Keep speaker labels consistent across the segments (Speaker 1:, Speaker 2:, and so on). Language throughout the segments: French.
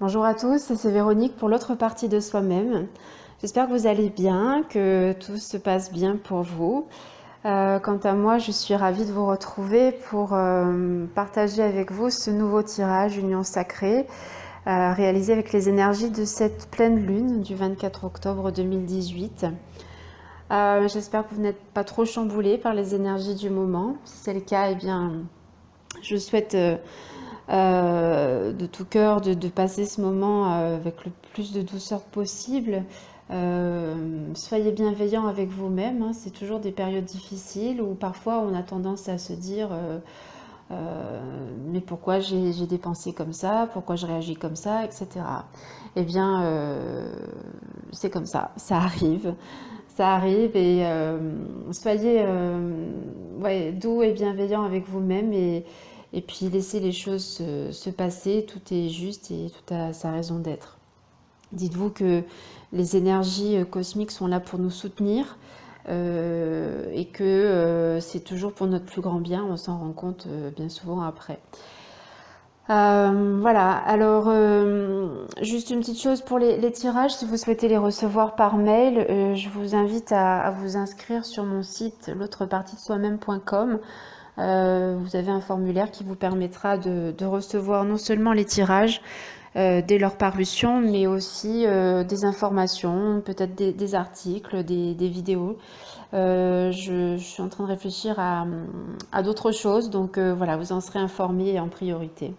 Speaker 1: Bonjour à tous, c'est Véronique pour l'autre partie de soi-même. J'espère que vous allez bien, que tout se passe bien pour vous. Quant à moi, je suis ravie de vous retrouver pour partager avec vous ce nouveau tirage Union Sacrée, réalisé avec les énergies de cette pleine lune du 24 octobre 2018. J'espère que vous n'êtes pas trop chamboulés par les énergies du moment. Si c'est le cas, eh bien, je souhaite de tout cœur de passer ce moment avec le plus de douceur possible. Soyez bienveillants avec vous-même, hein. C'est toujours des périodes difficiles où parfois on a tendance à se dire mais pourquoi j'ai des pensées comme ça, pourquoi je réagis comme ça, etc. Eh bien, c'est comme ça arrive. Ça arrive et soyez ouais, doux et bienveillants avec vous-même et puis laissez les choses se passer, tout est juste et tout a sa raison d'être. Dites-vous que les énergies cosmiques sont là pour nous soutenir et que c'est toujours pour notre plus grand bien, on s'en rend compte bien souvent après. Voilà, alors juste une petite chose pour les tirages, si vous souhaitez les recevoir par mail, je vous invite à vous inscrire sur mon site l'autrepartie-de-soi-même.com. Vous avez un formulaire qui vous permettra de recevoir non seulement les tirages dès leur parution, mais aussi des informations, peut-être des articles, des vidéos. Je suis en train de réfléchir à d'autres choses, donc voilà, vous en serez informés en priorité.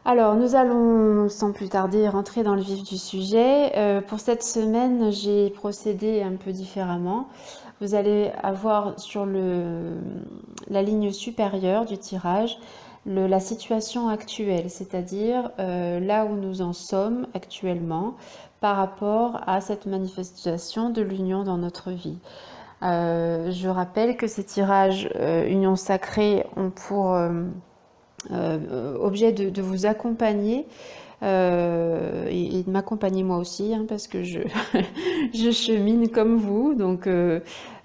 Speaker 1: Alors, nous allons sans plus tarder rentrer dans le vif du sujet. Pour cette semaine, j'ai procédé un peu différemment. Vous allez avoir sur la ligne supérieure du tirage la situation actuelle, c'est-à-dire là où nous en sommes actuellement par rapport à cette manifestation de l'union dans notre vie. Je rappelle que ces tirages Union Sacrée ont pour objet de vous accompagner et de m'accompagner moi aussi, hein, parce que je chemine comme vous, donc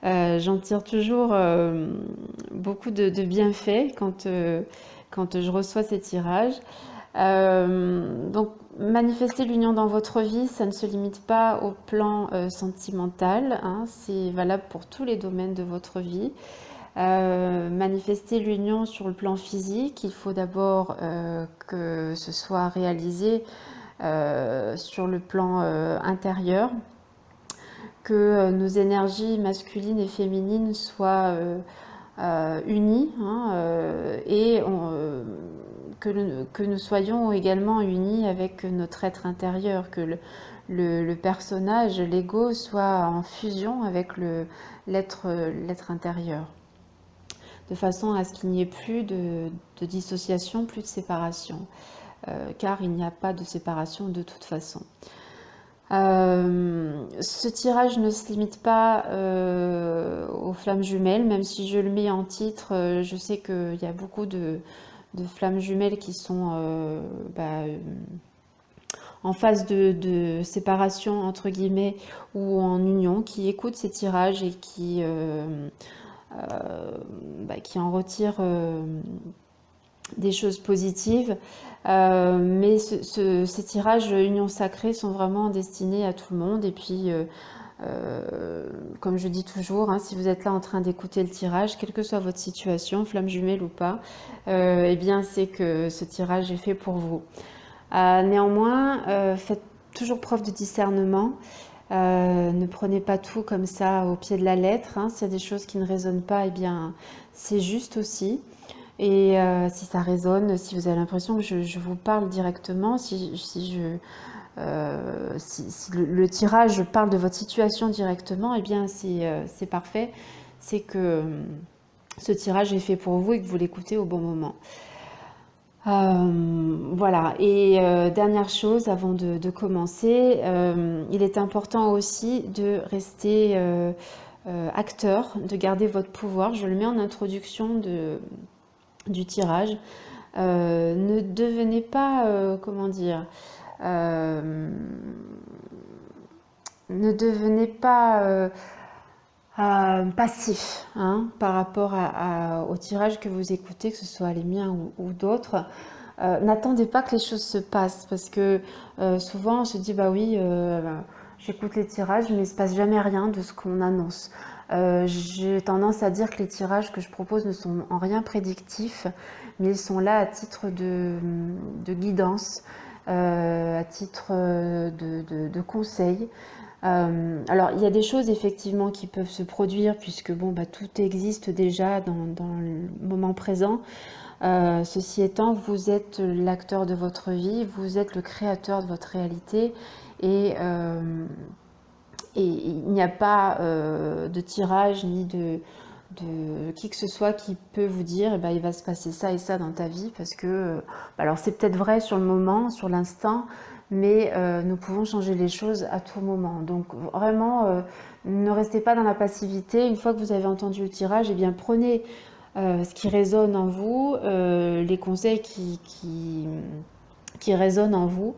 Speaker 1: j'en tire toujours beaucoup de bienfaits quand je reçois ces tirages. Donc manifester l'union dans votre vie, ça ne se limite pas au plan sentimental, hein, c'est valable pour tous les domaines de votre vie. Manifester l'union sur le plan physique, il faut d'abord que ce soit réalisé sur le plan intérieur, que nos énergies masculines et féminines soient unies, hein, et que nous soyons également unis avec notre être intérieur, que le personnage, l'ego, soit en fusion avec l'être intérieur, de façon à ce qu'il n'y ait plus de dissociation, plus de séparation, car il n'y a pas de séparation de toute façon. Ce tirage ne se limite pas aux flammes jumelles, même si je le mets en titre, je sais qu'il y a beaucoup de flammes jumelles qui sont en phase de séparation entre guillemets ou en union, qui écoutent ces tirages et qui en retirent des choses positives. Mais ces tirages Union Sacrée sont vraiment destinés à tout le monde. Et puis, comme je dis toujours, hein, si vous êtes là en train d'écouter le tirage, quelle que soit votre situation, flamme jumelle ou pas, eh bien c'est que ce tirage est fait pour vous. Néanmoins, faites toujours preuve de discernement. Ne prenez pas tout comme ça au pied de la lettre, hein. S'il y a des choses qui ne résonnent pas, eh bien c'est juste aussi. Et si ça résonne, si vous avez l'impression que je vous parle directement, si le tirage parle de votre situation directement, eh bien c'est parfait. C'est que ce tirage est fait pour vous et que vous l'écoutez au bon moment. Voilà, et dernière chose avant de commencer, il est important aussi de rester acteur, de garder votre pouvoir. Je le mets en introduction du tirage. Ne devenez pas, comment dire, ne devenez pas passif, hein, par rapport au tirage que vous écoutez, que ce soit les miens ou d'autres. N'attendez pas que les choses se passent parce que souvent on se dit bah oui, j'écoute les tirages mais il ne se passe jamais rien de ce qu'on annonce. J'ai tendance à dire que les tirages que je propose ne sont en rien prédictifs, mais ils sont là à titre de guidance, à titre de conseil. Alors, il y a des choses effectivement qui peuvent se produire puisque bon, bah, tout existe déjà dans le moment présent. Ceci étant, vous êtes l'acteur de votre vie, vous êtes le créateur de votre réalité et il n'y a pas de tirage ni de qui que ce soit qui peut vous dire eh ben, il va se passer ça et ça dans ta vie parce que alors c'est peut-être vrai sur le moment, sur l'instant, mais nous pouvons changer les choses à tout moment. Donc vraiment, ne restez pas dans la passivité. Une fois que vous avez entendu le tirage, eh bien prenez ce qui résonne en vous, les conseils qui résonnent en vous,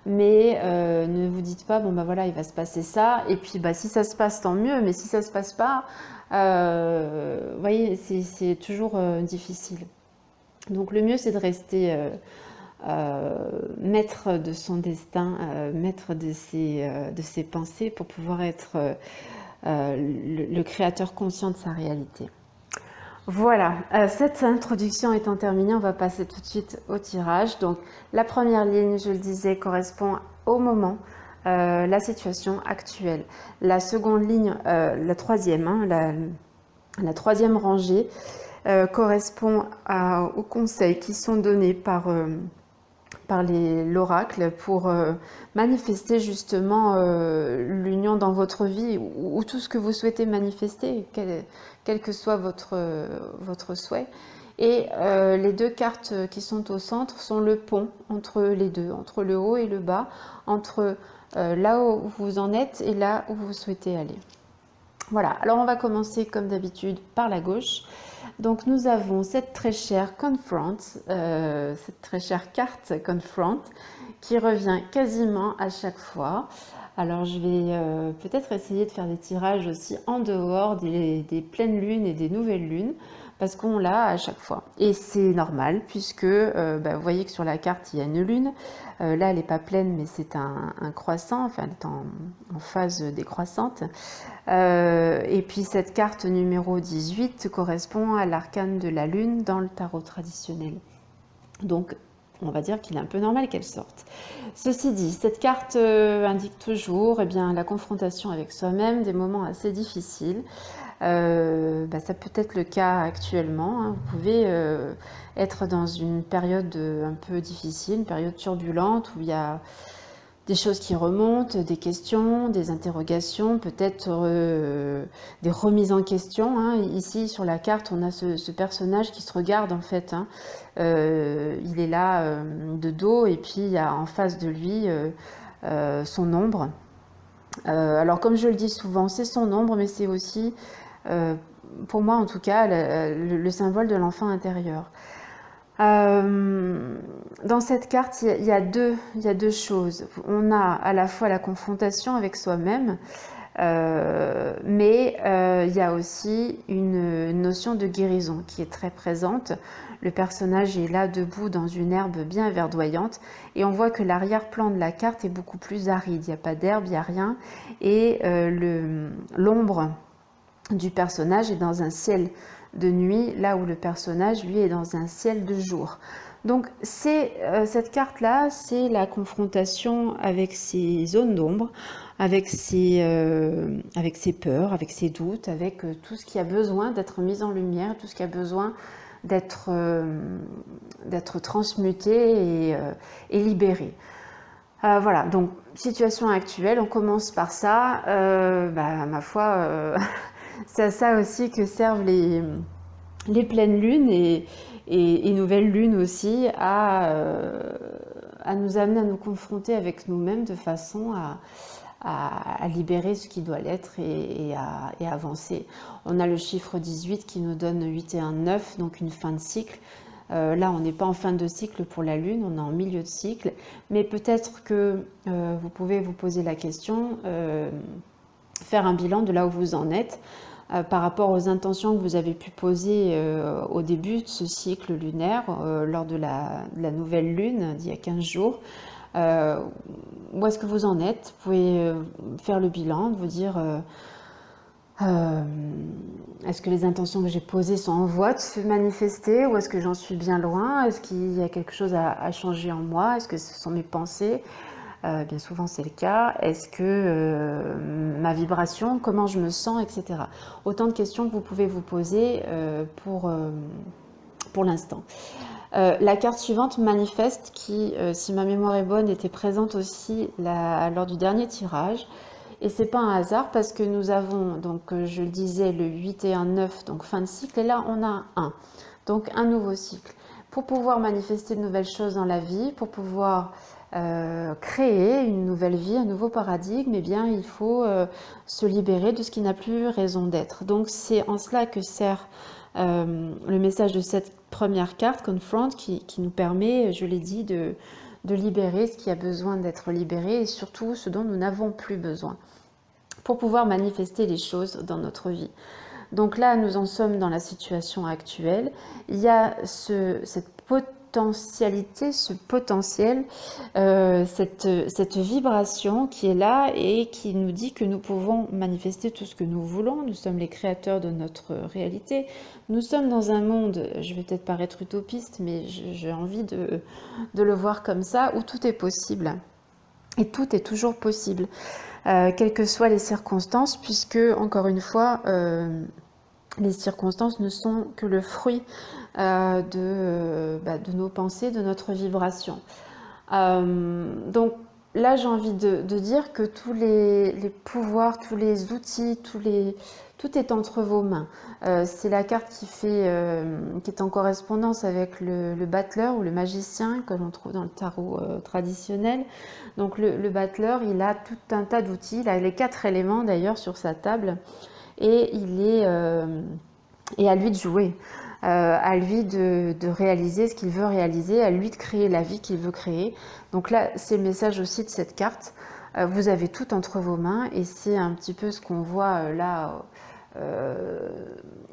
Speaker 1: mais ne vous dites pas bon bah voilà il va se passer ça et puis bah si ça se passe tant mieux, mais si ça se passe pas, vous voyez c'est toujours difficile. Donc le mieux c'est de rester maître de son destin, maître de ses pensées pour pouvoir être le créateur conscient de sa réalité. Voilà, cette introduction étant terminée, on va passer tout de suite au tirage. Donc la première ligne, je le disais, correspond au moment, la situation actuelle. La seconde ligne, la troisième, hein, la troisième rangée, correspond aux conseils qui sont donnés par l'oracle pour manifester justement l'union dans votre vie ou tout ce que vous souhaitez manifester, quel que soit votre souhait. Et les deux cartes qui sont au centre sont le pont entre les deux, entre le haut et le bas, entre là où vous en êtes et là où vous souhaitez aller. Voilà, alors on va commencer comme d'habitude par la gauche. Donc nous avons cette très chère Confront, cette très chère carte Confront, qui revient quasiment à chaque fois. Alors je vais peut-être essayer de faire des tirages aussi en dehors des pleines lunes et des nouvelles lunes, parce qu'on l'a à chaque fois. Et c'est normal, puisque vous voyez que sur la carte, il y a une lune. Là, elle n'est pas pleine, mais c'est un croissant, enfin, elle est en phase décroissante. Et puis cette carte numéro 18 correspond à l'arcane de la lune dans le tarot traditionnel. Donc, on va dire qu'il est un peu normal qu'elle sorte. Ceci dit, cette carte indique toujours la confrontation avec soi-même, des moments assez difficiles. Ça peut être le cas actuellement. Hein. Vous pouvez être dans une période un peu difficile, une période turbulente où il y a des choses qui remontent, des questions, des interrogations, peut-être des remises en question. Hein. Ici, sur la carte, on a ce personnage qui se regarde en fait. Hein. Il est là de dos et puis il y a en face de lui son ombre. Alors comme je le dis souvent, c'est son ombre, mais c'est aussi, pour moi en tout cas, le symbole de l'enfant intérieur. Dans cette carte, il y a deux choses. On a à la fois la confrontation avec soi-même, mais il y a aussi une notion de guérison qui est très présente. Le personnage est là debout dans une herbe bien verdoyante et on voit que l'arrière-plan de la carte est beaucoup plus aride. Il n'y a pas d'herbe, il n'y a rien. Et l'ombre du personnage est dans un ciel de nuit, là où le personnage, lui, est dans un ciel de jour. Donc cette carte-là, c'est la confrontation avec ces zones d'ombre, avec ses peurs, avec ses doutes, avec tout ce qui a besoin d'être mis en lumière, tout ce qui a besoin d'être transmuté et libéré. Voilà, donc situation actuelle, on commence par ça. Ma foi, c'est à ça aussi que servent les pleines lunes et nouvelles lunes aussi, à nous amener à nous confronter avec nous-mêmes de façon à libérer ce qui doit l'être et à avancer. On a le chiffre 18 qui nous donne 8 et 1, 9, donc une fin de cycle. Là, on n'est pas en fin de cycle pour la Lune, on est en milieu de cycle. Mais peut-être que vous pouvez vous poser la question, faire un bilan de là où vous en êtes. par rapport aux intentions que vous avez pu poser au début de ce cycle lunaire, lors de la nouvelle lune d'il y a 15 jours. Où est-ce que vous en êtes? Vous pouvez faire le bilan, de vous dire est-ce que les intentions que j'ai posées sont en voie de se manifester, ou est-ce que j'en suis bien loin? Est-ce qu'il y a quelque chose à changer en moi? Est-ce que ce sont mes pensées? Bien souvent c'est le cas. Est-ce que ma vibration, comment je me sens, etc. Autant de questions que vous pouvez vous poser pour l'instant. La carte suivante, manifeste, qui, si ma mémoire est bonne, était présente aussi lors du dernier tirage. Et c'est pas un hasard parce que nous avons, donc je le disais, le 8 et un 9, donc fin de cycle, et là on a un. Donc un nouveau cycle. Pour pouvoir manifester de nouvelles choses dans la vie, pour pouvoir créer une nouvelle vie, un nouveau paradigme, eh bien il faut se libérer de ce qui n'a plus raison d'être. Donc c'est en cela que sert le message de cette première carte, Confront, qui nous permet, je l'ai dit, de libérer ce qui a besoin d'être libéré et surtout ce dont nous n'avons plus besoin pour pouvoir manifester les choses dans notre vie. Donc là, nous en sommes dans la situation actuelle. Il y a cette potentialité, ce potentiel, cette vibration qui est là et qui nous dit que nous pouvons manifester tout ce que nous voulons. Nous sommes les créateurs de notre réalité. Nous sommes dans un monde, je vais peut-être paraître utopiste, mais j'ai envie de le voir comme ça, où tout est possible. Et tout est toujours possible, quelles que soient les circonstances, puisque, encore une fois, les circonstances ne sont que le fruit de nos pensées, de notre vibration. Donc là, j'ai envie de dire que tous les pouvoirs, tous les outils, tout est entre vos mains. C'est la carte qui est en correspondance avec le battleur ou le magicien que l'on trouve dans le tarot traditionnel. Donc le battleur, il a tout un tas d'outils, il a les 4 éléments d'ailleurs sur sa table, et et à lui de jouer, à lui de réaliser ce qu'il veut réaliser, à lui de créer la vie qu'il veut créer. Donc là, c'est le message aussi de cette carte. Vous avez tout entre vos mains, et c'est un petit peu ce qu'on voit là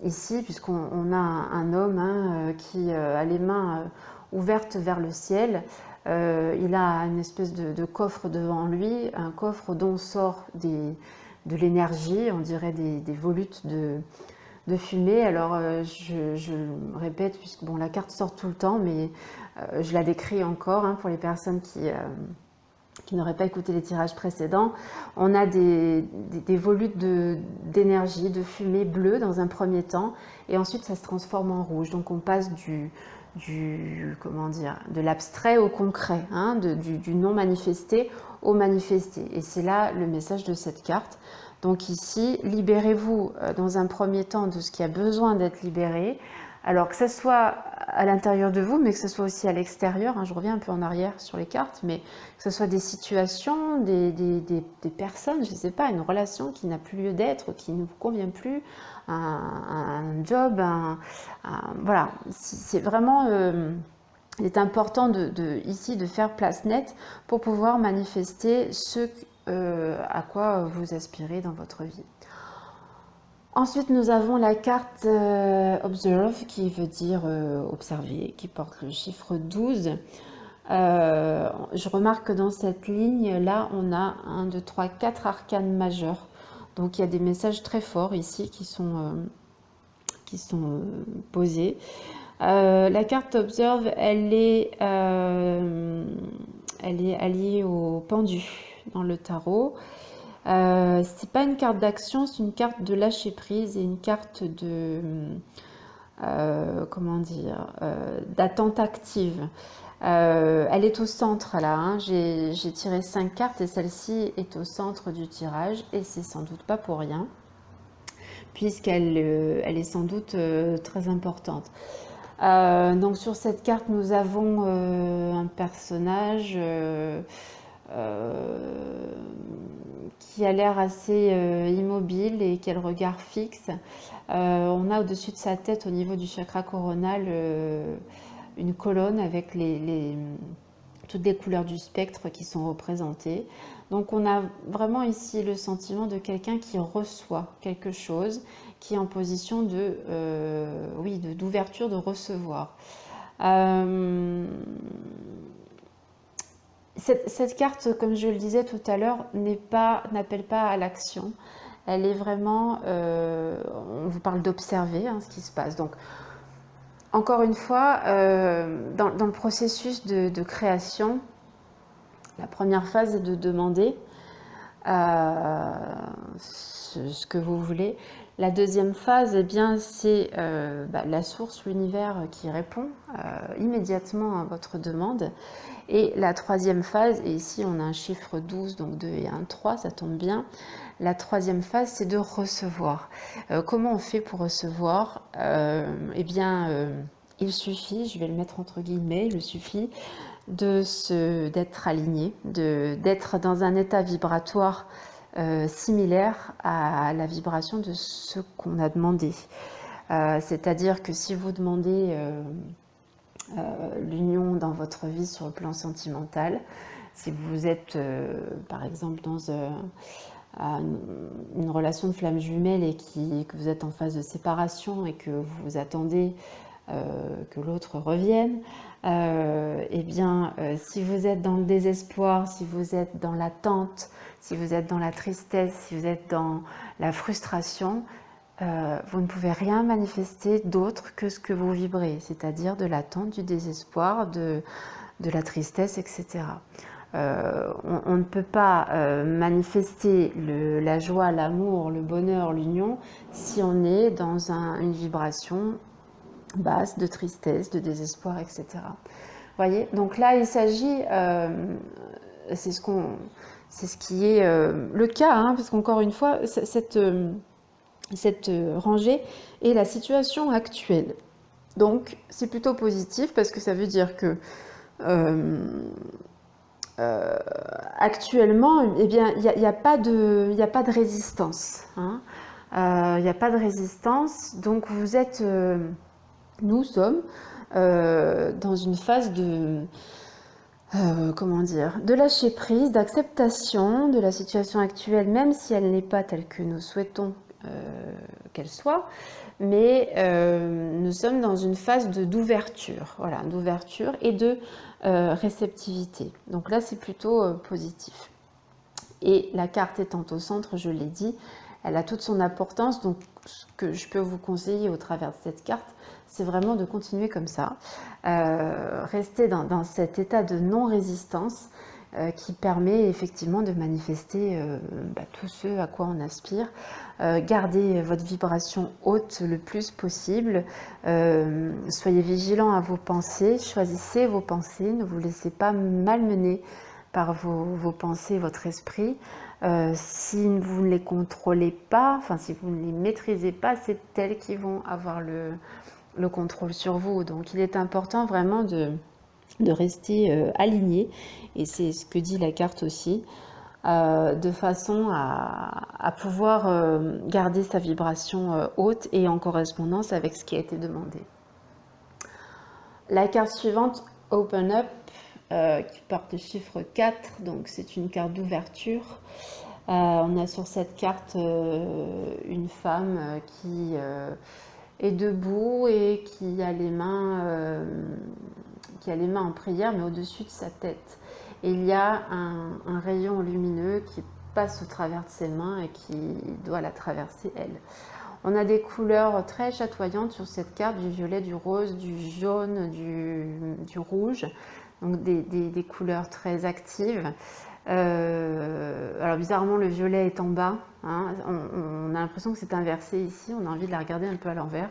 Speaker 1: ici, puisqu'on a un homme qui a les mains ouvertes vers le ciel. Il a une espèce de coffre devant lui, un coffre dont sort de l'énergie, on dirait des volutes de fumée. Alors je répète, puisque bon, la carte sort tout le temps, mais je la décris encore pour les personnes qui n'auraient pas écouté les tirages précédents. On a des volutes d'énergie, de fumée bleue dans un premier temps, et ensuite ça se transforme en rouge. Donc on passe de l'abstrait au concret, du non manifesté au manifesté. Et c'est là le message de cette carte. Donc ici, libérez-vous dans un premier temps de ce qui a besoin d'être libéré, alors que ce soit à l'intérieur de vous, mais que ce soit aussi à l'extérieur. Je reviens un peu en arrière sur les cartes, mais que ce soit des situations, des personnes, je ne sais pas, une relation qui n'a plus lieu d'être, qui ne vous convient plus, un job, voilà. C'est vraiment... il est important ici de faire place nette pour pouvoir manifester ce à quoi vous aspirez dans votre vie. Ensuite, nous avons la carte Observe, qui veut dire observer, qui porte le chiffre 12. Je remarque que dans cette ligne-là, on a 1, 2, 3, 4 arcanes majeures. Donc il y a des messages très forts ici qui sont posés. La carte Observe, elle est alliée au pendu dans le tarot. C'est pas une carte d'action, c'est une carte de lâcher prise et une carte de d'attente active. Elle est au centre là, j'ai tiré 5 cartes et celle-ci est au centre du tirage, et c'est sans doute pas pour rien, puisqu'elle est sans doute très importante. Donc sur cette carte, nous avons un personnage qui a l'air assez immobile et qui a le regard fixe. On a au-dessus de sa tête, au niveau du chakra coronal, une colonne avec toutes les couleurs du spectre qui sont représentées. Donc on a vraiment ici le sentiment de quelqu'un qui reçoit quelque chose, qui est en position oui, d'ouverture, de recevoir. Cette carte, comme je le disais tout à l'heure, n'appelle pas à l'action. Elle est vraiment, on vous parle d'observer ce qui se passe. Donc, encore une fois, dans le processus de création, la première phase est de demander ce que vous voulez. La deuxième phase, eh bien, c'est la source, l'univers qui répond immédiatement à votre demande. Et la troisième phase, et ici on a un chiffre 12, donc 2 et 1, 3, ça tombe bien. La troisième phase, c'est de recevoir. Comment on fait pour recevoir? Eh bien, il suffit, je vais le mettre entre guillemets, il suffit d'être aligné, d'être dans un état vibratoire similaire à la vibration de ce qu'on a demandé. C'est-à-dire que si vous demandez l'union dans votre vie sur le plan sentimental, si vous êtes par exemple dans une relation de flamme jumelle et que vous êtes en phase de séparation et que vous attendez que l'autre revienne, eh bien, si vous êtes dans le désespoir, si vous êtes dans l'attente, si vous êtes dans la tristesse, si vous êtes dans la frustration, vous ne pouvez rien manifester d'autre que ce que vous vibrez, c'est-à-dire de l'attente, du désespoir, de la tristesse, etc. On ne peut pas manifester la joie, l'amour, le bonheur, l'union si on est dans une vibration basse de tristesse, de désespoir, etc. Voyez, donc là il s'agit, c'est ce qui est le cas, parce qu'encore une fois, cette rangée est la situation actuelle. Donc c'est plutôt positif parce que ça veut dire que actuellement, eh bien, il n'y a pas de résistance. Il n'y a pas de résistance, donc vous êtes, nous sommes dans une phase comment dire, de lâcher prise, d'acceptation de la situation actuelle, même si elle n'est pas telle que nous souhaitons qu'elle soit, mais nous sommes dans une phase d'ouverture, voilà, d'ouverture et de réceptivité. Donc là, c'est plutôt positif. Et la carte étant au centre, je l'ai dit, elle a toute son importance. Donc, ce que je peux vous conseiller au travers de cette carte, c'est vraiment de continuer comme ça, rester dans cet état de non-résistance qui permet effectivement de manifester tout ce à quoi on aspire. Gardez votre vibration haute le plus possible, soyez vigilant à vos pensées, choisissez vos pensées, ne vous laissez pas malmener par vos pensées, votre esprit. Si vous ne les contrôlez pas, enfin si vous ne les maîtrisez pas, c'est elles qui vont avoir le contrôle sur vous. Donc il est important vraiment de rester aligné, et c'est ce que dit la carte aussi, de façon à pouvoir garder sa vibration haute et en correspondance avec ce qui a été demandé. La carte suivante, Open Up, qui porte le chiffre 4, donc c'est une carte d'ouverture. On a sur cette carte une femme qui est debout et qui a les mains en prière, mais au-dessus de sa tête. Et il y a un rayon lumineux qui passe au travers de ses mains et qui doit la traverser elle. On a des couleurs très chatoyantes sur cette carte, du violet, du rose, du jaune, du rouge, donc des couleurs très actives. Alors bizarrement, le violet est en bas, on a l'impression que c'est inversé ici, on a envie de la regarder un peu à l'envers.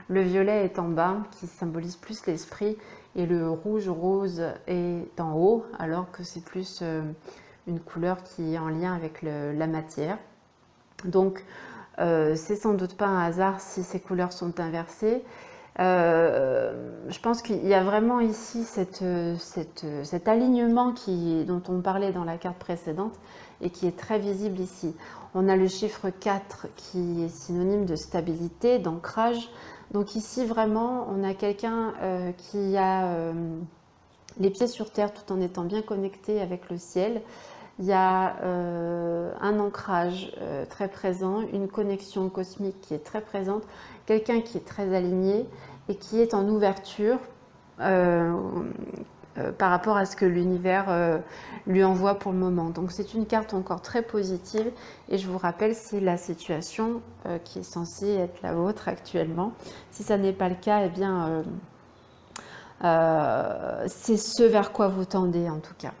Speaker 1: Le violet est en bas, qui symbolise plus l'esprit, et le rouge rose est en haut, alors que c'est plus une couleur qui est en lien avec la matière. Donc c'est sans doute pas un hasard si ces couleurs sont inversées. Je pense qu'il y a vraiment ici cet alignement dont on parlait dans la carte précédente et qui est très visible ici. On a le chiffre 4 qui est synonyme de stabilité, d'ancrage. Donc ici vraiment on a quelqu'un qui a les pieds sur terre tout en étant bien connecté avec le ciel, Il y a un ancrage très présent, une connexion cosmique qui est très présente, quelqu'un qui est très aligné et qui est en ouverture euh, par rapport à ce que l'univers lui envoie pour le moment. Donc c'est une carte encore très positive et je vous rappelle, c'est la situation qui est censée être la vôtre actuellement. Si ça n'est pas le cas, eh bien c'est ce vers quoi vous tendez en tout cas.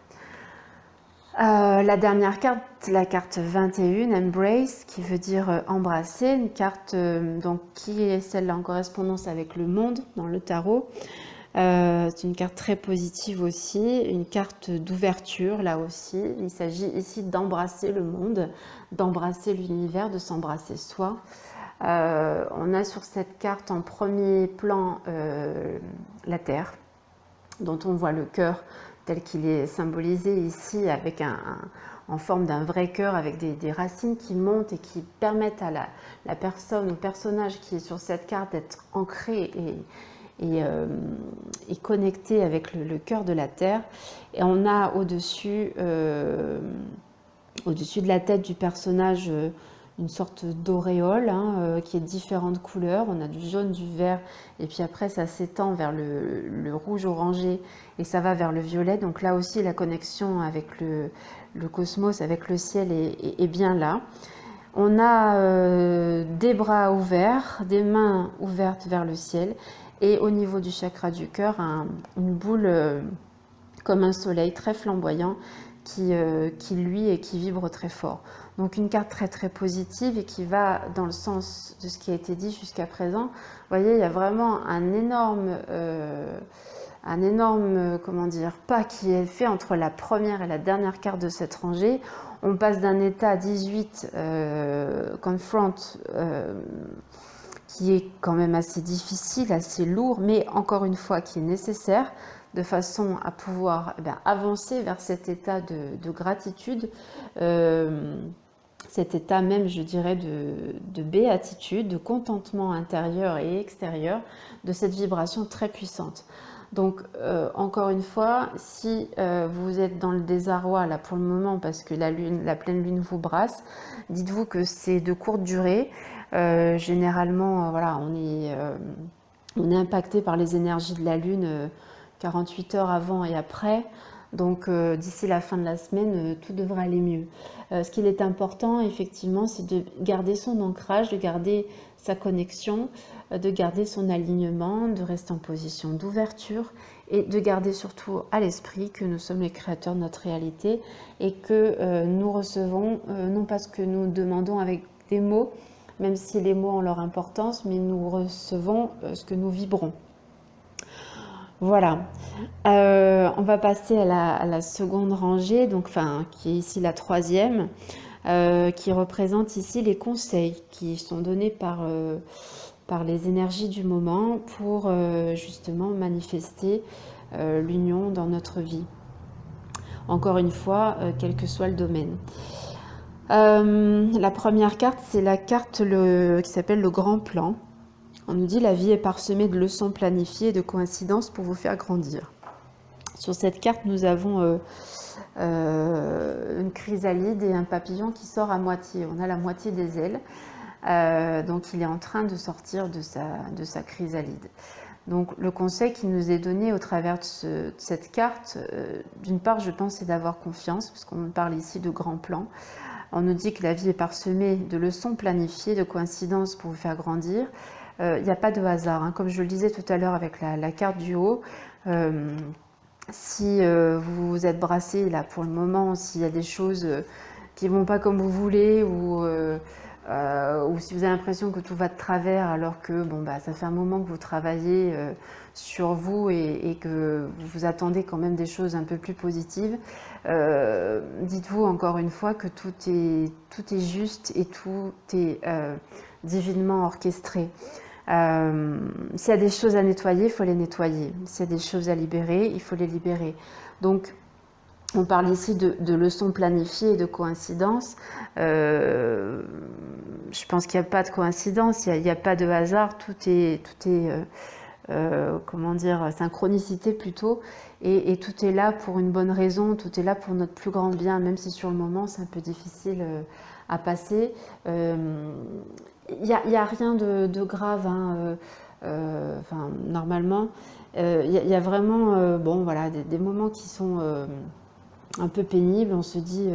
Speaker 1: La dernière carte, la carte 21, Embrace, qui veut dire embrasser, une carte donc, qui est celle-là en correspondance avec le monde dans le tarot. C'est une carte très positive aussi, une carte d'ouverture là aussi. Il s'agit ici d'embrasser le monde, d'embrasser l'univers, de s'embrasser soi. On a sur cette carte en premier plan la Terre, dont on voit le cœur tel qu'il est symbolisé ici avec en forme d'un vrai cœur avec des racines qui montent et qui permettent à la personne, au personnage qui est sur cette carte d'être ancré et connecté avec le cœur de la Terre. Et on a au-dessus de la tête du personnage une sorte d'auréole qui est de différentes couleurs. On a du jaune, du vert, et puis après ça s'étend vers le rouge orangé et ça va vers le violet. Donc là aussi la connexion avec le cosmos, avec le ciel est bien là. On a des bras ouverts, des mains ouvertes vers le ciel et au niveau du chakra du cœur, une boule comme un soleil très flamboyant qui lui et qui vibre très fort. Donc une carte très très positive et qui va dans le sens de ce qui a été dit jusqu'à présent. Vous voyez, il y a vraiment un énorme comment dire, pas qui est fait entre la première et la dernière carte de cette rangée. On passe d'un état 18 confront qui est quand même assez difficile, assez lourd, mais encore une fois qui est nécessaire de façon à pouvoir avancer vers cet état de gratitude, cet état même, je dirais, de béatitude, de contentement intérieur et extérieur, de cette vibration très puissante. Donc, encore une fois, si vous êtes dans le désarroi là pour le moment parce que la pleine lune vous brasse, dites-vous que c'est de courte durée. Généralement, voilà, on est impacté par les énergies de la lune 48 heures avant et après. Donc d'ici la fin de la semaine, tout devrait aller mieux. Ce qu'il est important, effectivement, c'est de garder son ancrage, de garder sa connexion, de garder son alignement, de rester en position d'ouverture et de garder surtout à l'esprit que nous sommes les créateurs de notre réalité et que nous recevons non pas ce que nous demandons avec des mots, même si les mots ont leur importance, mais nous recevons ce que nous vibrons. Voilà, on va passer à la seconde rangée, donc, qui est ici la troisième, qui représente ici les conseils qui sont donnés par les énergies du moment pour justement manifester l'union dans notre vie. Encore une fois, quel que soit le domaine. La première carte, c'est la carte qui s'appelle le grand plan. On nous dit la vie est parsemée de leçons planifiées et de coïncidences pour vous faire grandir. Sur cette carte, nous avons une chrysalide et un papillon qui sort à moitié. On a la moitié des ailes. Donc il est en train de sortir de sa chrysalide. Donc le conseil qui nous est donné au travers de cette carte, d'une part je pense c'est d'avoir confiance, puisqu'on parle ici de grand plan. On nous dit que la vie est parsemée de leçons planifiées, de coïncidences pour vous faire grandir. Il n'y a pas de hasard, comme je le disais tout à l'heure avec la carte du haut. Si vous êtes brassé là pour le moment, s'il y a des choses qui ne vont pas comme vous voulez ou si vous avez l'impression que tout va de travers alors que ça fait un moment que vous travaillez sur vous et que vous attendez quand même des choses un peu plus positives, dites-vous encore une fois que tout est juste et tout est divinement orchestré. S'il y a des choses à nettoyer, il faut les nettoyer. S'il y a des choses à libérer, il faut les libérer. Donc, on parle ici de leçons planifiées et de coïncidences. Je pense qu'il n'y a pas de coïncidence, il n'y a pas de hasard, tout est comment dire, synchronicité plutôt, et tout est là pour une bonne raison, tout est là pour notre plus grand bien, même si sur le moment c'est un peu difficile à passer. Y a rien de grave, hein, enfin, normalement. Y a vraiment bon, voilà, des moments qui sont un peu pénibles. On se dit,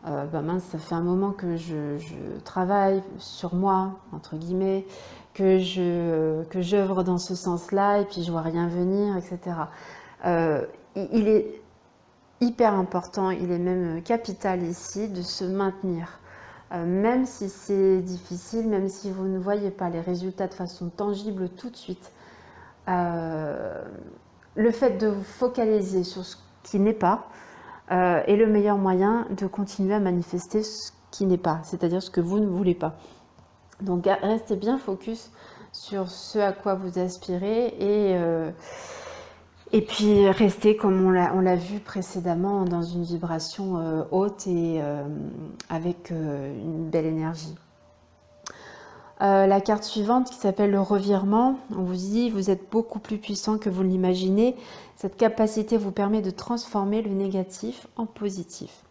Speaker 1: bah mince, ça fait un moment que je travaille sur moi, entre guillemets, que j'œuvre dans ce sens-là, et puis je vois rien venir, etc. Il est hyper important, il est même capital ici de se maintenir. Même si c'est difficile, même si vous ne voyez pas les résultats de façon tangible tout de suite, le fait de vous focaliser sur ce qui n'est pas est le meilleur moyen de continuer à manifester ce qui n'est pas, c'est-à-dire ce que vous ne voulez pas. Donc restez bien focus sur ce à quoi vous aspirez, et puis restez, comme on l'a vu précédemment, dans une vibration haute et avec une belle énergie. La carte suivante qui s'appelle le revirement, on vous dit vous êtes beaucoup plus puissant que vous l'imaginez. Cette capacité vous permet de transformer le négatif en positif.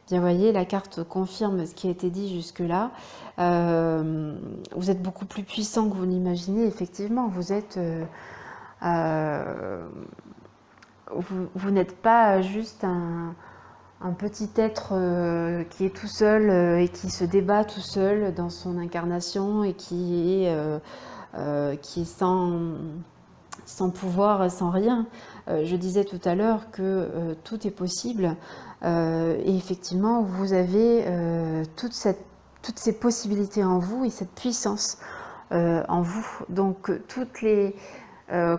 Speaker 1: Bien, vous voyez, la carte confirme ce qui a été dit jusque-là. Vous êtes beaucoup plus puissant que vous l'imaginez, effectivement. Vous êtes... vous n'êtes pas juste un petit être qui est tout seul et qui se débat tout seul dans son incarnation, et qui est sans pouvoir, sans rien. Je disais tout à l'heure que tout est possible, et effectivement vous avez toutes ces possibilités en vous et cette puissance en vous. Donc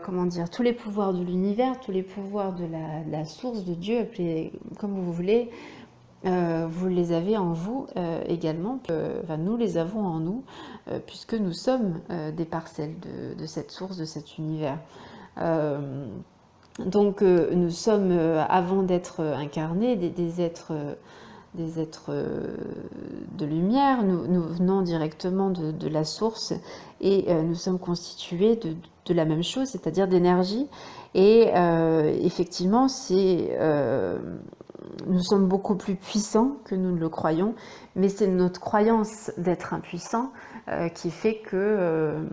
Speaker 1: comment dire, tous les pouvoirs de l'univers, tous les pouvoirs de la source de Dieu, appelez comme vous voulez, vous les avez en vous également. Enfin, nous les avons en nous, puisque nous sommes des parcelles de cette source, de cet univers. Donc nous sommes, avant d'être incarnés, des êtres de lumière. Nous venons directement de la source, et nous sommes constitués de la même chose, c'est-à-dire d'énergie. Et effectivement, nous sommes beaucoup plus puissants que nous ne le croyons, mais c'est notre croyance d'être impuissant qui fait que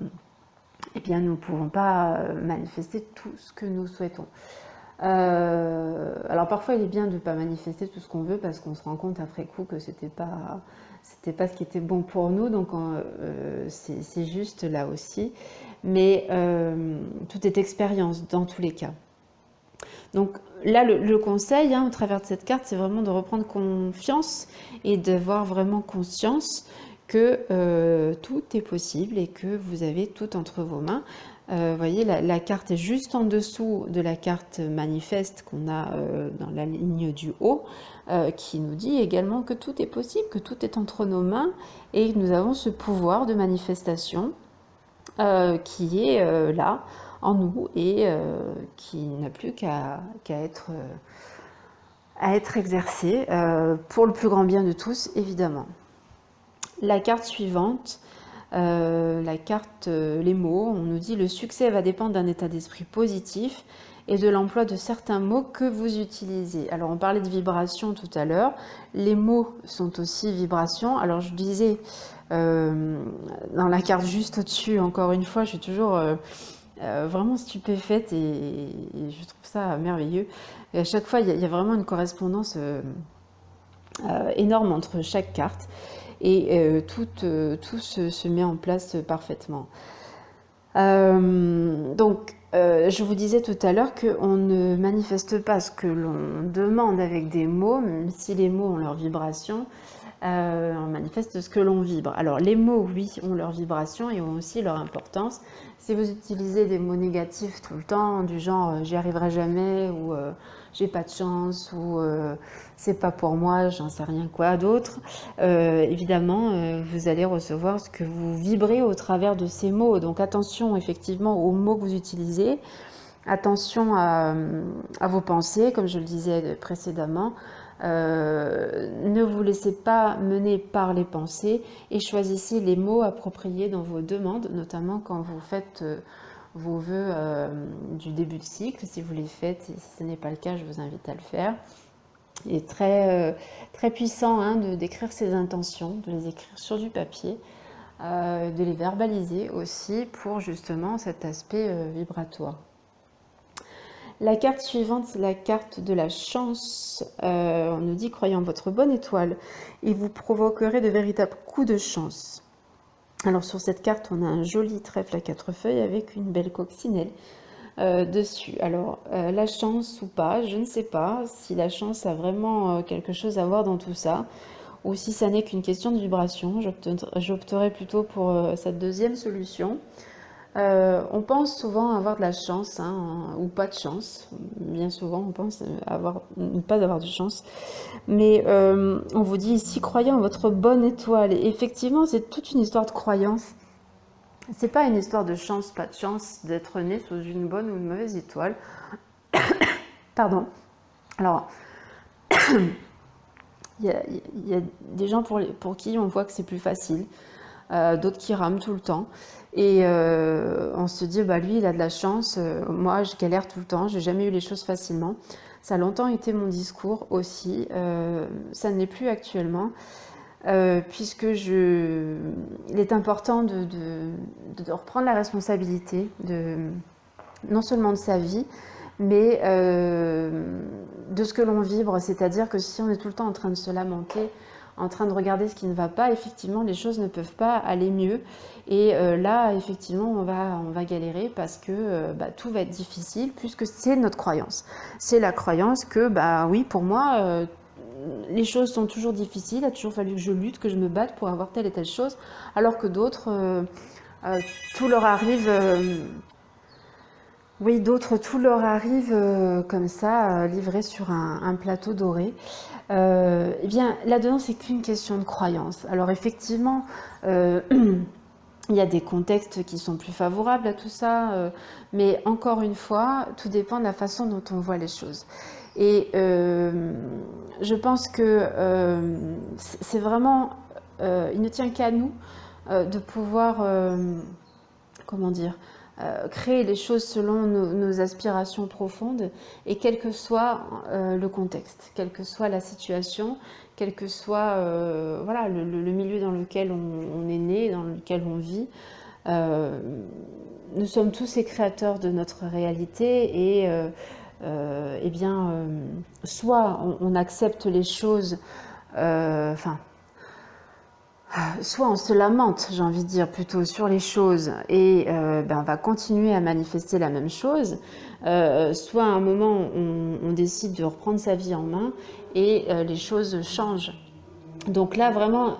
Speaker 1: eh bien, nous ne pouvons pas manifester tout ce que nous souhaitons. Alors parfois il est bien de ne pas manifester tout ce qu'on veut, parce qu'on se rend compte après coup que c'était pas ce qui était bon pour nous, donc c'est juste là aussi. Mais tout est expérience dans tous les cas. Donc là, le conseil, hein, au travers de cette carte, c'est vraiment de reprendre confiance et d'avoir vraiment conscience que tout est possible et que vous avez tout entre vos mains. Vous voyez, la carte est juste en dessous de la carte manifeste qu'on a dans la ligne du haut, qui nous dit également que tout est possible, que tout est entre nos mains, et que nous avons ce pouvoir de manifestation qui est là en nous, et qui n'a plus qu'à être exercé pour le plus grand bien de tous, évidemment. La carte suivante, la carte les mots, on nous dit le succès va dépendre d'un état d'esprit positif et de l'emploi de certains mots que vous utilisez. Alors on parlait de vibration tout à l'heure, les mots sont aussi vibrations. Alors je disais dans la carte juste au-dessus, encore une fois, je suis toujours vraiment stupéfaite, et je trouve ça merveilleux. Et à chaque fois, il y a vraiment une correspondance énorme entre chaque carte, et tout se met en place parfaitement. Donc, je vous disais tout à l'heure qu'on ne manifeste pas ce que l'on demande avec des mots, même si les mots ont leur vibration. On manifeste ce que l'on vibre. Alors les mots, oui, ont leur vibration et ont aussi leur importance. Si vous utilisez des mots négatifs tout le temps, du genre j'y arriverai jamais, ou j'ai pas de chance, ou c'est pas pour moi, j'en sais rien quoi d'autre, évidemment vous allez recevoir ce que vous vibrez au travers de ces mots. Donc attention effectivement aux mots que vous utilisez, attention à vos pensées, comme je le disais précédemment. Ne vous laissez pas mener par les pensées, et choisissez les mots appropriés dans vos demandes, notamment quand vous faites vos vœux du début de cycle, si vous les faites, et si ce n'est pas le cas, je vous invite à le faire. Il est très puissant hein, d'écrire ses intentions, de les écrire sur du papier, de les verbaliser aussi pour justement cet aspect vibratoire. La carte suivante, c'est la carte de la chance. On nous dit, croyez en votre bonne étoile et vous provoquerez de véritables coups de chance. Alors sur cette carte, on a un joli trèfle à 4 feuilles avec une belle coccinelle dessus. Alors la chance ou pas, je ne sais pas si la chance a vraiment quelque chose à voir dans tout ça, ou si ça n'est qu'une question de vibration. J'opterai plutôt pour cette deuxième solution. On pense souvent avoir de la chance hein, ou pas de chance. Bien souvent, on pense ne pas avoir de chance. Mais on vous dit ici, croyez en votre bonne étoile. Et effectivement, c'est toute une histoire de croyance. C'est pas une histoire de chance, pas de chance, d'être né sous une bonne ou une mauvaise étoile. Pardon. Alors, il y a des gens pour qui on voit que c'est plus facile. D'autres qui rament tout le temps. Et on se dit, bah lui, il a de la chance. Moi, je galère tout le temps. J'ai jamais eu les choses facilement. Ça a longtemps été mon discours aussi. Ça ne l'est plus actuellement. Puisque il est important de reprendre la responsabilité non seulement de sa vie, mais de ce que l'on vibre. C'est-à-dire que si on est tout le temps en train de se lamenter, en train de regarder ce qui ne va pas, effectivement, les choses ne peuvent pas aller mieux. Et là, effectivement, on va galérer parce que tout va être difficile, puisque c'est notre croyance. C'est la croyance que, oui, pour moi, les choses sont toujours difficiles, il a toujours fallu que je lutte, que je me batte pour avoir telle et telle chose, alors que d'autres, tout leur arrive... oui, d'autres, tout leur arrive comme ça, livré sur un plateau doré. Eh bien, là-dedans, c'est qu'une question de croyance. Alors, effectivement, il y a des contextes qui sont plus favorables à tout ça, mais encore une fois, tout dépend de la façon dont on voit les choses. Et je pense que c'est vraiment, il ne tient qu'à nous de pouvoir, comment dire, créer les choses selon nos aspirations profondes et quel que soit le contexte, quelle que soit la situation, quel que soit voilà, le milieu dans lequel on est né, dans lequel on vit. Nous sommes tous les créateurs de notre réalité et eh bien, soit on accepte les choses, soit on se lamente, j'ai envie de dire, plutôt sur les choses et on va continuer à manifester la même chose, soit à un moment on décide de reprendre sa vie en main et les choses changent. Donc là, vraiment,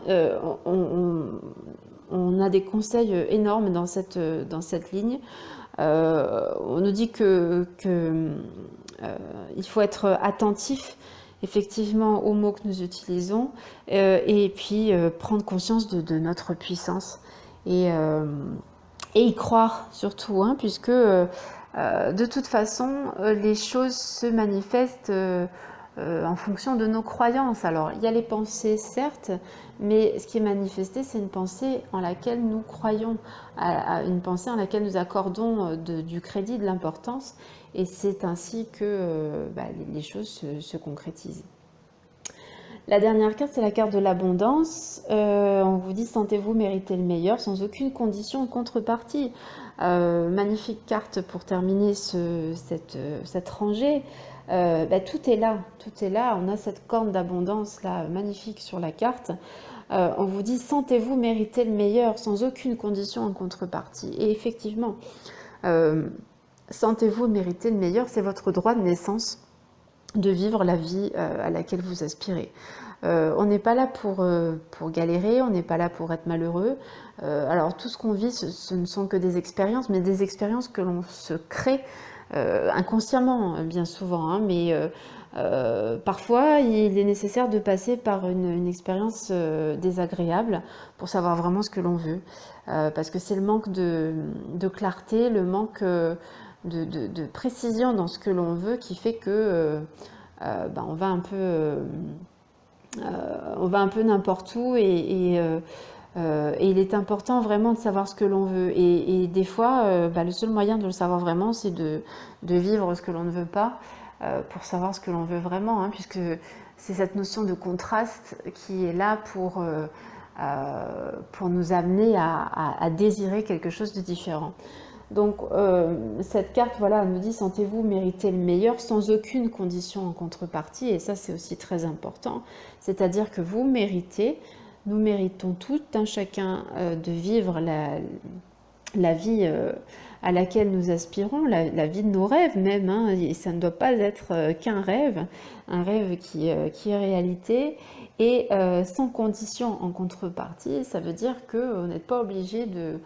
Speaker 1: on a des conseils énormes dans cette ligne. On nous dit il faut être attentif effectivement aux mots que nous utilisons et puis prendre conscience de notre puissance et y croire surtout, hein, puisque de toute façon les choses se manifestent en fonction de nos croyances. Alors il y a les pensées certes, mais ce qui est manifesté, c'est une pensée en laquelle nous croyons, une pensée en laquelle nous accordons du crédit, de l'importance, et c'est ainsi que les choses se concrétisent. La dernière carte, c'est la carte de l'abondance. On vous dit, sentez-vous mériter le meilleur sans aucune condition ou contrepartie. Magnifique carte pour terminer cette rangée. Tout est là, tout est là. On a cette corne d'abondance là, magnifique sur la carte. On vous dit, sentez-vous mériter le meilleur sans aucune condition en contrepartie. Et effectivement, sentez-vous mériter le meilleur, c'est votre droit de naissance de vivre la vie à laquelle vous aspirez. On n'est pas là pour galérer, on n'est pas là pour être malheureux. Alors tout ce qu'on vit, ce ne sont que des expériences, mais des expériences que l'on se crée inconsciemment, bien souvent. Hein, mais parfois, il est nécessaire de passer par une expérience désagréable pour savoir vraiment ce que l'on veut. Parce que c'est le manque de clarté, le manque de précision dans ce que l'on veut qui fait que on va un peu n'importe où et Et il est important vraiment de savoir ce que l'on veut. Et des fois, le seul moyen de le savoir vraiment, c'est de vivre ce que l'on ne veut pas pour savoir ce que l'on veut vraiment, hein, puisque c'est cette notion de contraste qui est là pour nous amener à désirer quelque chose de différent. Donc cette carte, voilà, elle nous dit sentez-vous mériter le meilleur sans aucune condition en contrepartie, et ça c'est aussi très important, c'est-à-dire que vous méritez, nous méritons tout un chacun de vivre la vie à laquelle nous aspirons, la vie de nos rêves même, hein, et ça ne doit pas être qu'un rêve, un rêve qui est réalité, et sans condition en contrepartie, ça veut dire qu'on n'est pas obligé de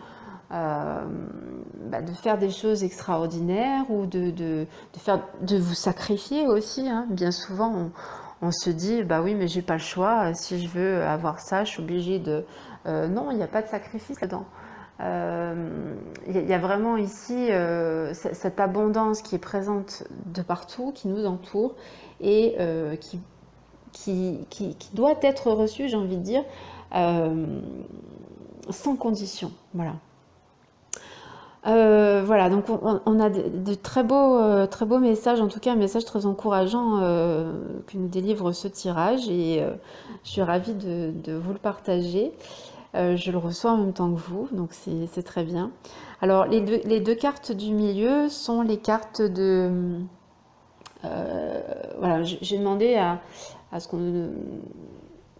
Speaker 1: faire des choses extraordinaires ou de vous sacrifier aussi, hein. Bien souvent, on se dit, bah oui, mais j'ai pas le choix, si je veux avoir ça, je suis obligée de... non, il n'y a pas de sacrifice là-dedans. Il y a vraiment ici cette abondance qui est présente de partout, qui nous entoure et qui doit être reçue, j'ai envie de dire, sans condition. Voilà. Voilà, donc on a de très beaux messages, en tout cas un message très encourageant que nous délivre ce tirage, et je suis ravie de vous le partager. Je le reçois en même temps que vous, donc c'est très bien. Alors les deux cartes du milieu sont les cartes de... voilà, j'ai demandé à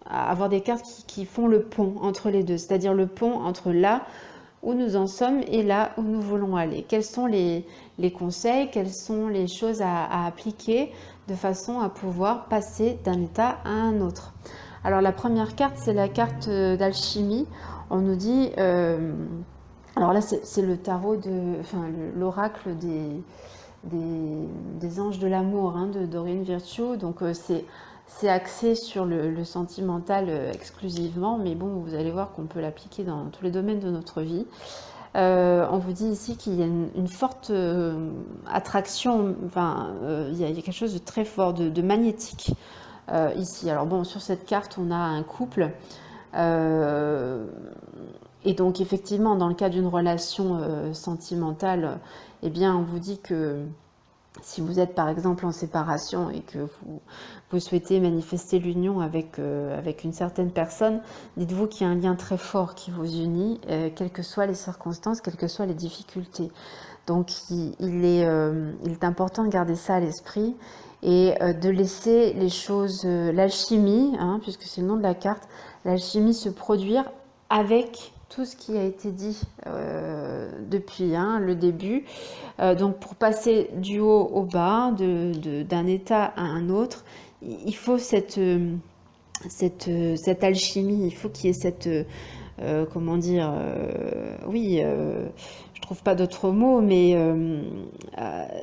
Speaker 1: avoir des cartes qui font le pont entre les deux, c'est-à-dire le pont entre là où nous en sommes et là où nous voulons aller. Quels sont les conseils, quelles sont les choses à appliquer de façon à pouvoir passer d'un état à un autre. Alors la première carte, c'est la carte d'alchimie. On nous dit, alors là c'est le tarot l'oracle des anges de l'amour, hein, de Doreen Virtue. Donc c'est axé sur le sentimental exclusivement, mais bon, vous allez voir qu'on peut l'appliquer dans tous les domaines de notre vie. On vous dit ici qu'il y a une forte attraction, il y a quelque chose de très fort, de magnétique ici. Alors bon, sur cette carte, on a un couple. Et donc effectivement, dans le cas d'une relation sentimentale, eh bien, on vous dit que si vous êtes par exemple en séparation et que vous souhaitez manifester l'union avec une certaine personne, dites-vous qu'il y a un lien très fort qui vous unit, quelles que soient les circonstances, quelles que soient les difficultés. Donc il est important de garder ça à l'esprit et de laisser les choses, l'alchimie, hein, puisque c'est le nom de la carte, l'alchimie se produire avec tout ce qui a été dit depuis le début. Donc pour passer du haut au bas, d'un état à un autre, il faut cette alchimie, il faut qu'il y ait cette... comment dire, je trouve pas d'autres mots, mais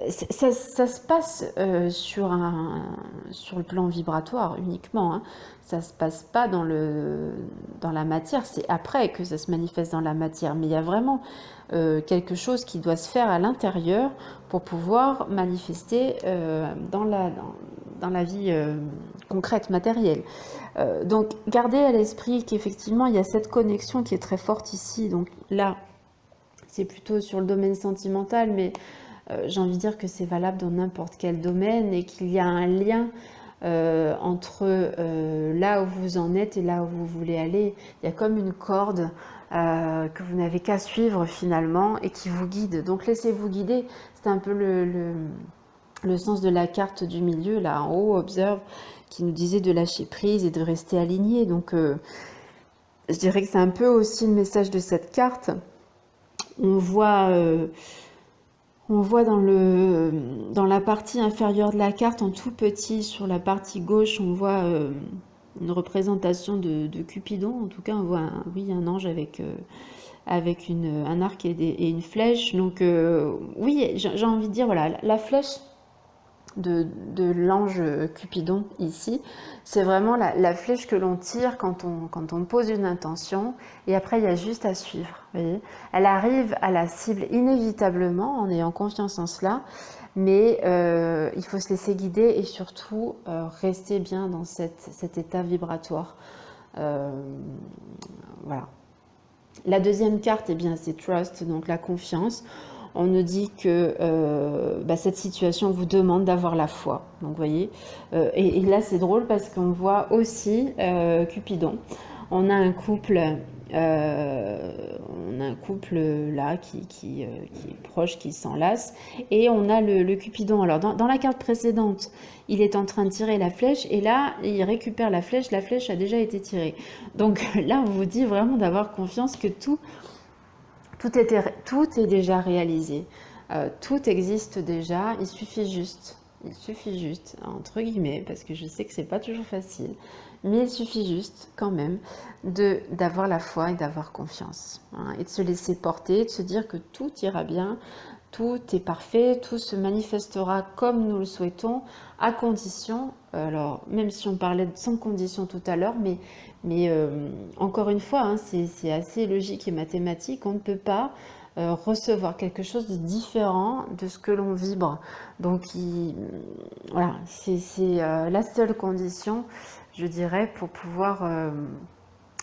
Speaker 1: ça se passe sur le plan vibratoire uniquement, hein. Ça se passe pas dans la matière, c'est après que ça se manifeste dans la matière, mais il y a vraiment quelque chose qui doit se faire à l'intérieur pour pouvoir manifester dans la vie concrète, matérielle. Donc gardez à l'esprit qu'effectivement il y a cette connexion qui est très forte ici. Donc là, c'est plutôt sur le domaine sentimental, mais j'ai envie de dire que c'est valable dans n'importe quel domaine et qu'il y a un lien entre là où vous en êtes et là où vous voulez aller. Il y a comme une corde que vous n'avez qu'à suivre finalement et qui vous guide. Donc laissez-vous guider. C'est un peu le sens de la carte du milieu, là en haut, observe, qui nous disait de lâcher prise et de rester aligné. Donc je dirais que c'est un peu aussi le message de cette carte. On voit dans la partie inférieure de la carte, en tout petit, sur la partie gauche, on voit une représentation de Cupidon. En tout cas, on voit un ange avec un arc et une flèche. Donc oui, j'ai envie de dire, voilà, la flèche de l'ange Cupidon ici, c'est vraiment la flèche que l'on tire quand on pose une intention, et après il y a juste à suivre, vous voyez. Elle arrive à la cible inévitablement en ayant confiance en cela, mais il faut se laisser guider et surtout rester bien dans cet état vibratoire. Voilà. La deuxième carte, eh bien, c'est Trust, donc la confiance. On nous dit que cette situation vous demande d'avoir la foi. Donc, vous voyez, et là, c'est drôle parce qu'on voit aussi Cupidon. On a un couple, là qui est proche, qui s'enlace, et on a le Cupidon. Alors, dans la carte précédente, il est en train de tirer la flèche, et là, il récupère la flèche a déjà été tirée. Donc là, on vous dit vraiment d'avoir confiance que tout est déjà réalisé. Tout existe déjà, il suffit juste, entre guillemets, parce que je sais que c'est pas toujours facile, mais il suffit juste quand même d'avoir la foi et d'avoir confiance, hein, et de se laisser porter, de se dire que tout ira bien, tout est parfait, tout se manifestera comme nous le souhaitons, à condition, alors même si on parlait de sans condition tout à l'heure, mais encore une fois, hein, c'est assez logique et mathématique, on ne peut pas recevoir quelque chose de différent de ce que l'on vibre. Donc voilà, c'est la seule condition, je dirais, pour pouvoir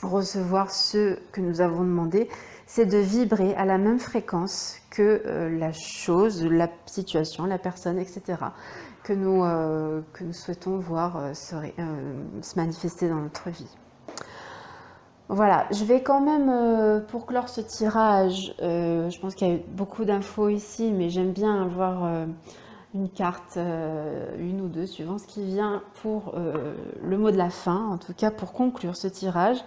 Speaker 1: recevoir ce que nous avons demandé, c'est de vibrer à la même fréquence que la chose, la situation, la personne, etc. que nous souhaitons voir se manifester dans notre vie. Voilà, je vais quand même, pour clore ce tirage, je pense qu'il y a eu beaucoup d'infos ici, mais j'aime bien avoir une carte, une ou deux, suivant ce qui vient pour le mot de la fin, en tout cas pour conclure ce tirage.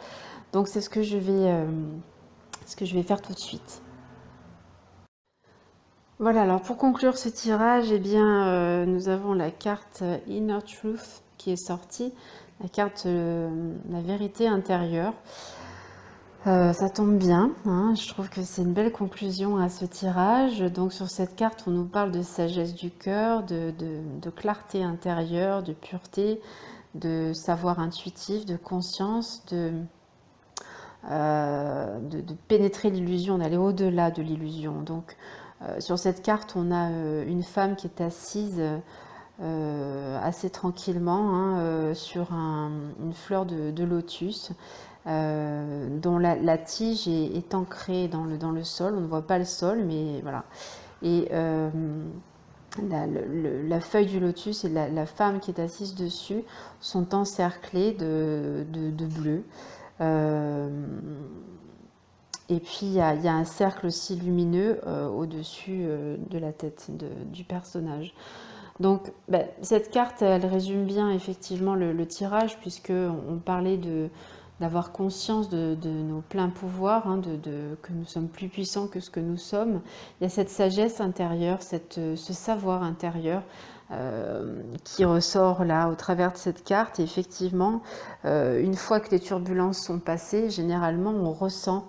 Speaker 1: Donc c'est ce que je vais faire tout de suite. Voilà, alors pour conclure ce tirage, eh bien, nous avons la carte Inner Truth qui est sortie, la carte la vérité intérieure. Ça tombe bien, hein, je trouve que c'est une belle conclusion à ce tirage. Donc sur cette carte, on nous parle de sagesse du cœur, de clarté intérieure, de pureté, de savoir intuitif, de conscience, de pénétrer l'illusion, d'aller au-delà de l'illusion. Donc sur cette carte, on a une femme qui est assise assez tranquillement, hein, sur une fleur de lotus, dont la tige est ancrée dans le sol. On ne voit pas le sol, mais voilà. Et la feuille du lotus et la femme qui est assise dessus sont encerclées de bleu. Et puis il y a un cercle aussi lumineux au-dessus de la tête du personnage. Donc cette carte, elle résume bien effectivement le tirage, puisqu'on parlait d'avoir conscience de nos pleins pouvoirs, hein, que nous sommes plus puissants que ce que nous sommes. Il y a cette sagesse intérieure, ce savoir intérieur qui ressort là au travers de cette carte. Et effectivement, une fois que les turbulences sont passées, généralement on ressent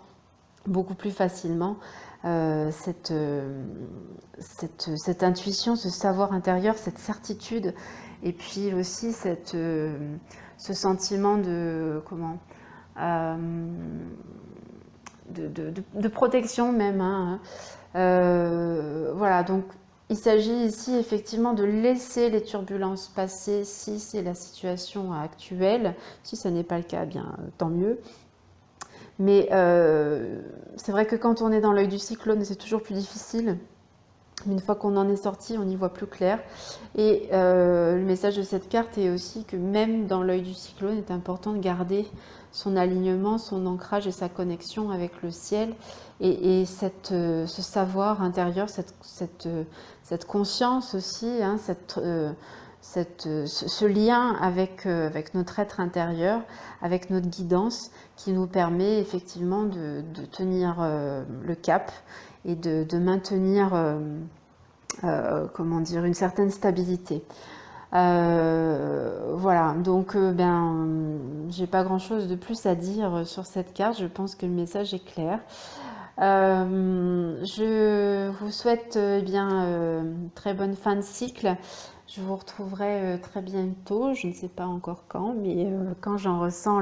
Speaker 1: beaucoup plus facilement cette intuition, ce savoir intérieur, cette certitude, et puis aussi ce sentiment de protection même, hein. Voilà, donc il s'agit ici effectivement de laisser les turbulences passer si c'est la situation actuelle. Si ce n'est pas le cas, bien tant mieux. Mais c'est vrai que quand on est dans l'œil du cyclone, c'est toujours plus difficile. Une fois qu'on en est sorti, on y voit plus clair. Et le message de cette carte est aussi que même dans l'œil du cyclone, il est important de garder son alignement, son ancrage et sa connexion avec le ciel. Et ce savoir intérieur, cette conscience aussi, hein, ce lien avec notre être intérieur, avec notre guidance, qui nous permet effectivement de tenir le cap et de maintenir une certaine stabilité. Voilà, donc j'ai pas grand chose de plus à dire sur cette carte. Je pense que le message est clair. Je vous souhaite très bonne fin de cycle. Je vous retrouverai très bientôt, je ne sais pas encore quand, mais quand j'en ressens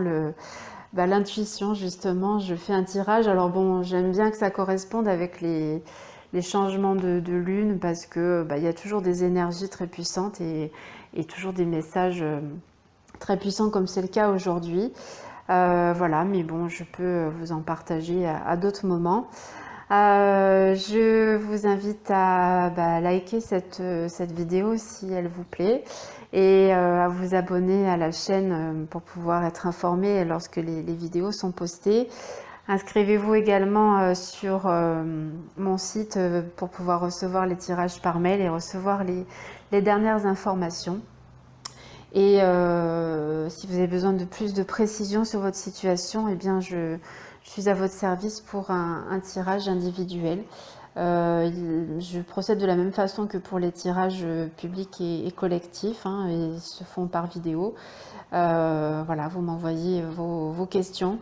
Speaker 1: l'intuition, justement, je fais un tirage. Alors bon, j'aime bien que ça corresponde avec les changements de lune, parce que il y a toujours des énergies très puissantes et toujours des messages très puissants, comme c'est le cas aujourd'hui. Voilà, mais bon, je peux vous en partager à d'autres moments. Je vous invite à liker cette vidéo si elle vous plaît et à vous abonner à la chaîne pour pouvoir être informé lorsque les vidéos sont postées. Inscrivez-vous également sur mon site pour pouvoir recevoir les tirages par mail et recevoir les dernières informations. Et si vous avez besoin de plus de précision sur votre situation, eh bien je suis à votre service pour un tirage individuel. Je procède de la même façon que pour les tirages publics et collectifs, hein, et ils se font par vidéo. Voilà, vous m'envoyez vos questions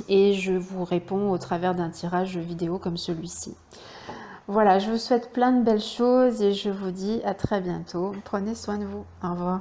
Speaker 1: et je vous réponds au travers d'un tirage vidéo comme celui-ci. Voilà, je vous souhaite plein de belles choses et je vous dis à très bientôt. Prenez soin de vous. Au revoir.